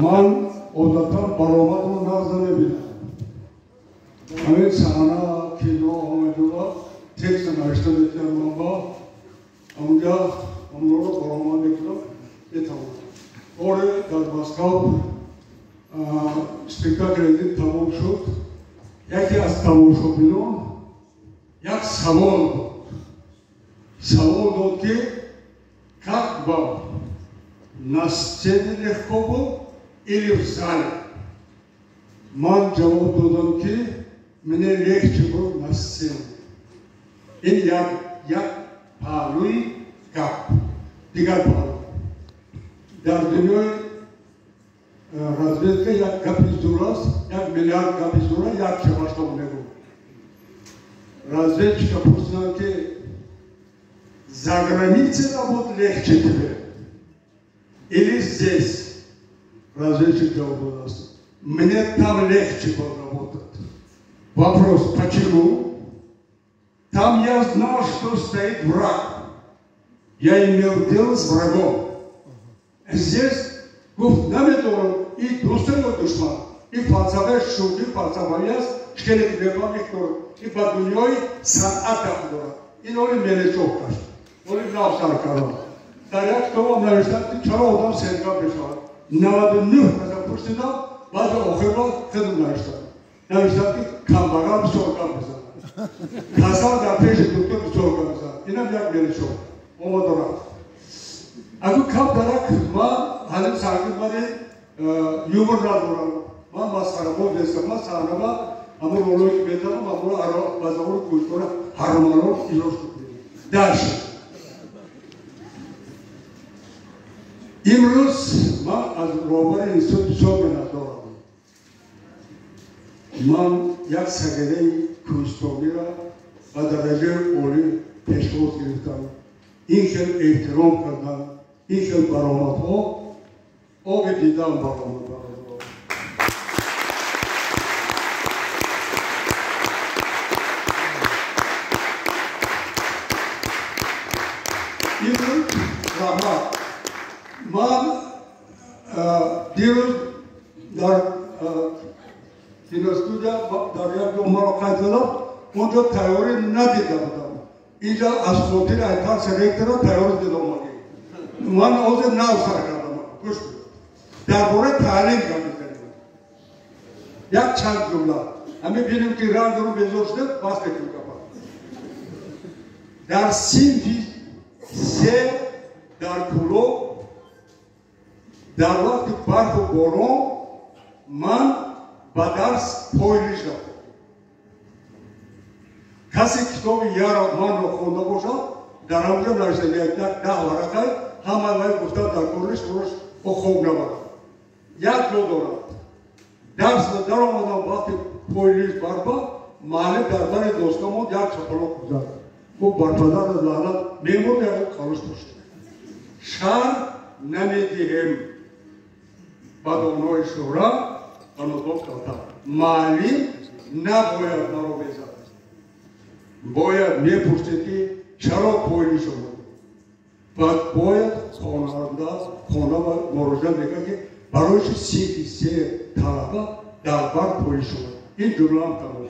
من عادتا برآمد رو نقد نمی‌بینم. همین صحنه کینو آمدولا تکست نوشته می‌کردم با اونجا اون رو برآمد می‌کردم بتوانم. اور در مسکو اسپکتاکل تمام شد. یکی از تماشاگران یک سوال بود. سوال داد که как вам на сцене легко было или в зале? Ман жауап дадам ки мне легче было на сцене. این یک پهلوی گپ دیگر پهلو در دنیای разведка یک گپی درست یک میلیارد گپی درست یک چهارشتم نگو разведчика пуснал ки за границей работать легче тебе или здесь? Разведчик жауап даст. Мне там легче было работать. Вопрос, почему? Там я знал, что стоит враг. Я имел дело с врагом. Здесь гуфт наметован и двусторонний душман. И фалсафе шуди, фалсафаяс, шкелет вебам иктор. И по дуньей санат ахдора. И ноли мелечок кашт. Ноли навсар карал. Даряк того навештат, чара одам сенка бешавад. 99 каза пуштидам, баъд охирла хидм навештат. Навештат ки камбагал бисоркам бизан. Касал дар пеши доктор бисоркам бизан. Инам як мелечок. Омад рафт. Агу кам дарак ма ҳалим саркид мади юмор надорам. Ма масхарамо дестама саҳнама амур ролои ки метавам амур базавур кӯшкора ҳармаро илош кунем. Дарши имрӯз ман аз роҳбари институти соҳиб надорам. Ман як сагидаи кӯҳистониро ба дараҷаи олӣ пешвоз гирифтам. ин хел эҳтиром кардан, ин хел баромадҳо оби дидан баромад баромад. имрӯз раҳмат. Ман дирӯз дар киностудия дар як ҷо муроқат задам, онҷо тайёрӣ надида будам. Инҷа аз хотири айтар ректора тайёрӣ дидам оги. Ман ҳозир нав сар кардам. Гӯш кунед. Дар бораи таълим гап мезанем. Як чанд ҷумла. Ҳамин бинем ки рангро безор шуда бас мекунем гапа. Дар синфи се дар кӯлоb дар вақти барфу борон ман ба дарс пойлиш рафтам. کسی کتاب یارا من رو خونده باشد در آنجا نوشته یک 10 ورقه همه وی گفته در کورش روش با خوب نبرد. یک جا دارد درس در آمدم وقتی پویلیش برپا معلم در بر دوستمون یک شکلات گذارد گفت برپدر لعنت میمون یک خالص باشه شر نمیدیم به دانای شورا آنوزاک داده معلم نباید مرا بزد. باید میپرسید که چرا پویلی شما؟ بعد باید خانه و مراجعه میگه که برایش 33 طلبه در بر پویلی شما. این جمله هم تمام.